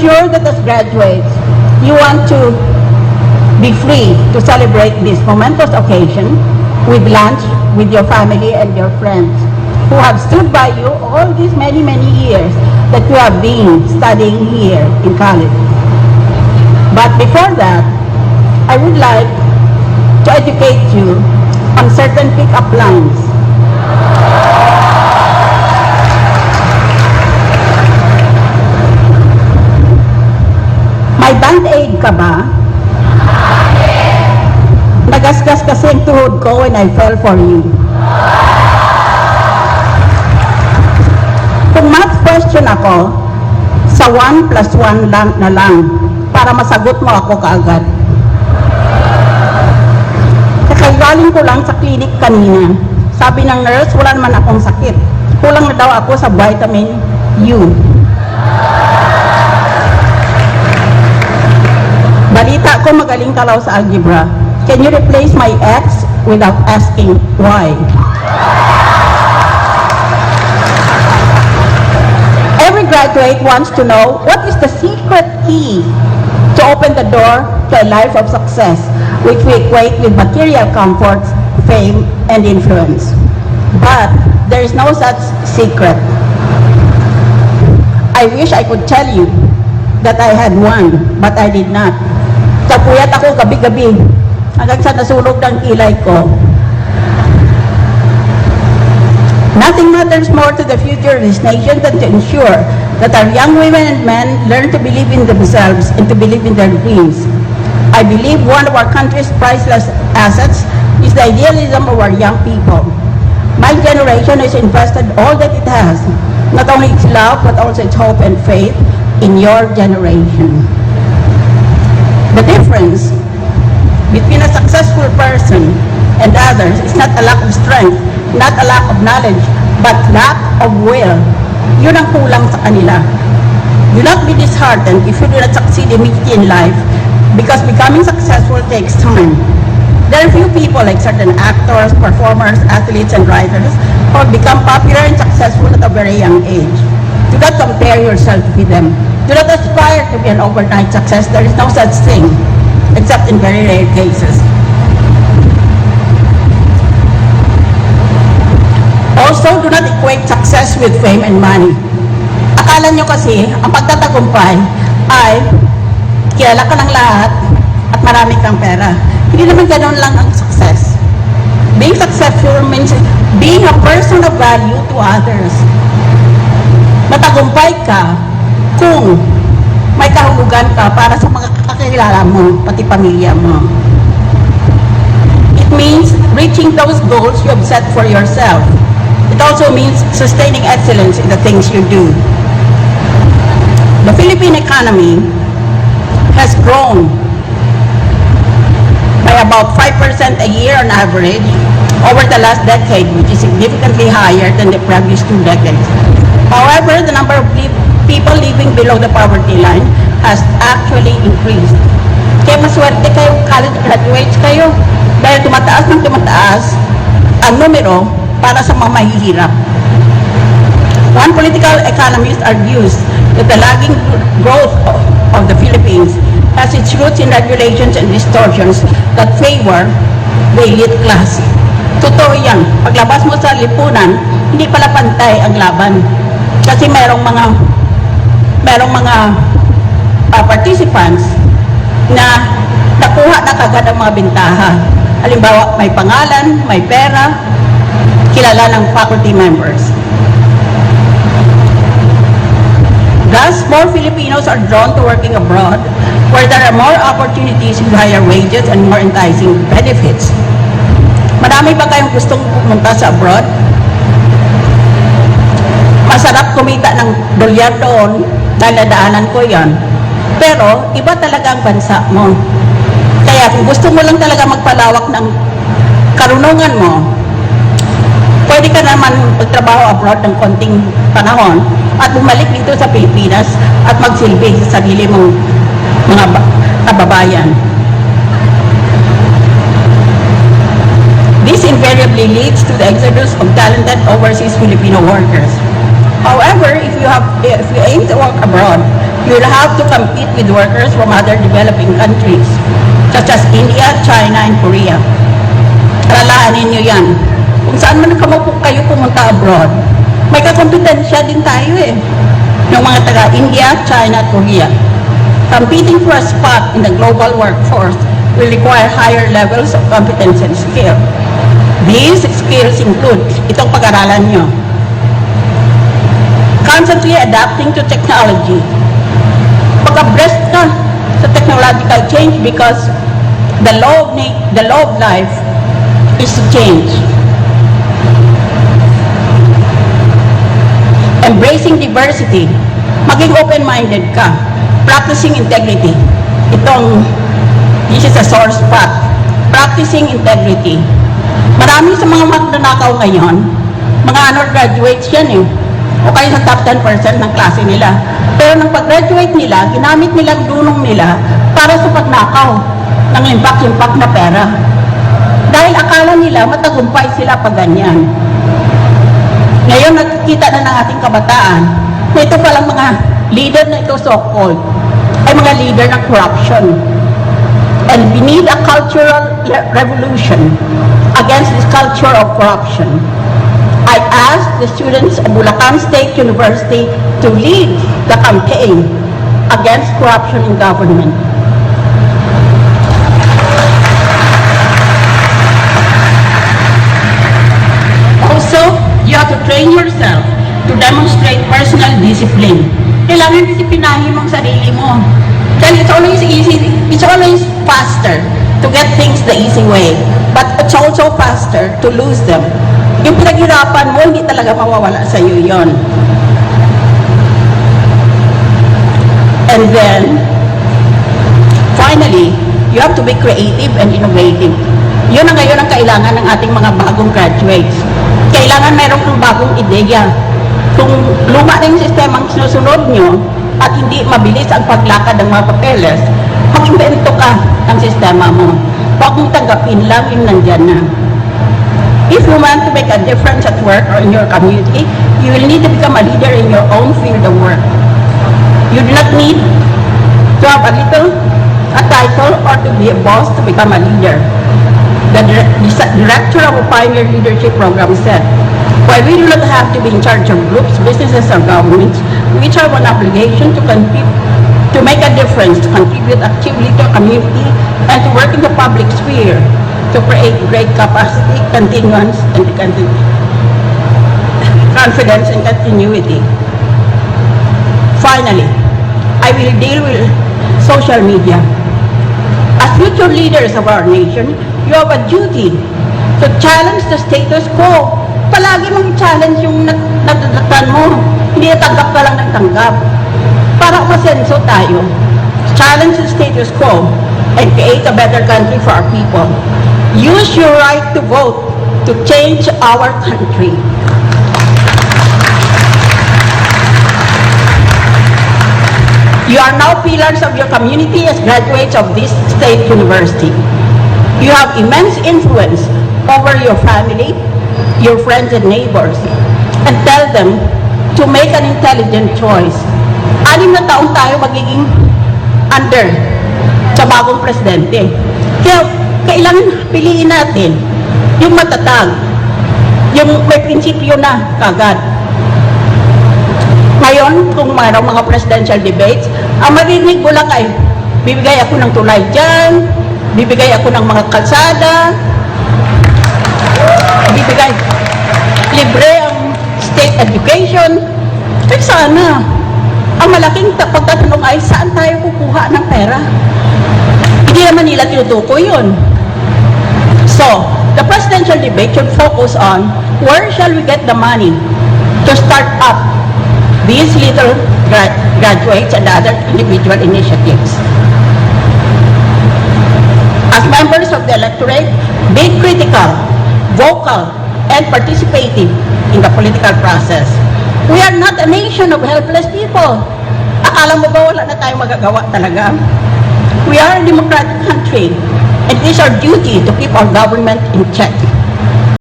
sure that as graduates, you want to be free to celebrate this momentous occasion with lunch with your family and your friends who have stood by you all these many, many years that you have been studying here in college. But before that, I would like to educate you on certain pick-up lines. May band-aid ka ba? Nagasgas kasi ang tuhod ko when I fell for you. Kung math question ako, sa 1 plus 1 lang na lang para masagot mo ako kaagad. Kakagaling ko lang sa clinic kanina. Sabi ng nurse, wala naman akong sakit. Kulang na daw ako sa vitamin U. Balita ko magaling ka raw sa algebra. Can you replace my X without asking why? Every graduate wants to know what is the secret key to open the door to a life of success, which we equate with material comforts, fame, and influence. But there is no such secret. I wish I could tell you that I had one, but I did not. Kapuyat ako gabi-gabi hanggang sa nasunog ng kilay ko. Nothing matters more to the future of this nation than to ensure that our young women and men learn to believe in themselves and to believe in their dreams. I believe one of our country's priceless assets is the idealism of our young people. My generation has invested all that it has, not only its love but also its hope and faith in your generation. The difference between a successful person and others is not a lack of strength, not a lack of knowledge, but lack of will. Yun ang kulang sa kanila. Do not be disheartened if you do not succeed immediately in life, because becoming successful takes time. There are few people like certain actors, performers, athletes, and writers who have become popular and successful at a very young age. Do not compare yourself with them. Do not aspire to be an overnight success. There is no such thing, except in very rare cases. Also, do not equate success with fame and money. Akala nyo kasi, ang pagtatagumpay ay kilala ka ng lahat at marami kang pera. Hindi naman ganoon lang ang success. Being successful means being a person of value to others. Matagumpay ka kung may kahulugan ka para sa mga kakilala mo, pati pamilya mo. It means reaching those goals you have set for yourself. It also means sustaining excellence in the things you do. The Philippine economy has grown by about 5% a year on average over the last decade, which is significantly higher than the previous 2 decades. However, the number of people living below the poverty line has actually increased. Kaya maswerte kayo, college graduates kayo, dahil tumataas ng tumataas ang numero para sa mga mahihirap. One political economist argues that the lagging growth of the Philippines has its roots in regulations and distortions that favor the elite class. Totoo yan. Paglabas mo sa lipunan, hindi pala pantay ang laban. Kasi merong mga participants na nakuha na kagad ang mga bintaha. Halimbawa, may pangalan, may pera, kilala ng faculty members. Thus, more Filipinos are drawn to working abroad, where there are more opportunities with higher wages and more enticing benefits. Marami ba kayong gustong pumunta sa abroad? Masarap kumita ng dolyar doon, dahil nadaanan ko yan. Pero, iba talaga ang bansa mo. Kaya kung gusto mo lang talaga magpalawak ng karunungan mo, pwede ka naman magtrabaho abroad ng konting panahon at bumalik dito sa Pilipinas at magsilbi sa sarili mong mga kababayan. This invariably leads to the exodus of talented overseas Filipino workers. However, if you aim to work abroad, you will have to compete with workers from other developing countries, such as India, China, and Korea. Alalahanin niyo yan. Kung saan man kayo pumunta abroad, may kakompetensya din tayo eh. Yung mga taga-India, China, at Korea. Competing for a spot in the global workforce will require higher levels of competence and skill. These skills include, itong pag-aralan nyo, constantly adapting to technology. Pag-abreast ka sa technological change because the law of life is to change. Embracing diversity, maging open-minded ka, practicing integrity. This is a sore spot. Practicing integrity. Marami sa mga magnanakaw ngayon, mga honor graduates yan eh, o kaya sa top 10% ng klase nila. Pero nang pag-graduate nila, ginamit nilang dunong nila para sa pagnakaw ng limpak-limpak na pera. Dahil akala nila matagumpay sila pag ganyan. Ngayon, nakikita na ng ating kabataan na ito palang mga leader na ito so-called ay mga leader ng corruption. And we need a cultural revolution against this culture of corruption. I asked the students of Bulacan State University to lead the campaign against corruption in government. Also, you have to train yourself to demonstrate personal discipline. Kailangan disipinahin mong sarili mo. Dahil it's always faster to get things the easy way, but it's also faster to lose them. Yung pinaghirapan mo, hindi talaga mawawala sa iyo yon. And then, finally, you have to be creative and innovative. Yun ang ngayon ang kailangan ng ating mga bagong graduates. Kailangan meron kang bagong ideya. Kung luma na yung sistema ang sinusunod nyo at hindi mabilis ang paglakad ng mga papeles, mag-invento ka ng sistema mo. Huwag mong tanggapin lang yung nandyan na. If you want to make a difference at work or in your community, you will need to become a leader in your own field of work. You do not need to have a title or to be a boss to become a leader. The director of a Pioneer Leadership Program said, while we do not have to be in charge of groups, businesses, or governments, we each have an obligation to make a difference, to contribute actively to a community, and to work in the public sphere to create great capacity, continuance, and confidence and continuity. Finally, I will deal with social media. As future leaders of our nation, you have a duty to challenge the status quo. Palagi mong challenge yung natatan mo. Hindi natanggap ka lang ng tanggap. Para umasenso tayo. Challenge the status quo and create a better country for our people. Use your right to vote to change our country. You are now pillars of your community as graduates of this state university. You have immense influence over your family, your friends and neighbors, and tell them to make an intelligent choice. 6 na taong tayo magiging under sa bagong presidente. Kaya kailangan piliin natin yung matatag, yung may prinsipyo na kagad. Ngayon, kung mayroong mga presidential debates, ang marinig mo lang ay, bibigay ako ng tulay dyan, bibigay ako ng mga kalsada, bibigay libre ang state education. Pero sana, ang malaking pagtatanong ay saan tayo kukuha ng pera? Hindi naman nila tinutukoy yun. So, the presidential debate should focus on where shall we get the money to start up these little graduates and other individual initiatives. As members of the electorate, be critical, vocal, and participative in the political process. We are not a nation of helpless people. Akala mo ba wala na tayong magagawa talaga? We are a democratic country, and it is our duty to keep our government in check.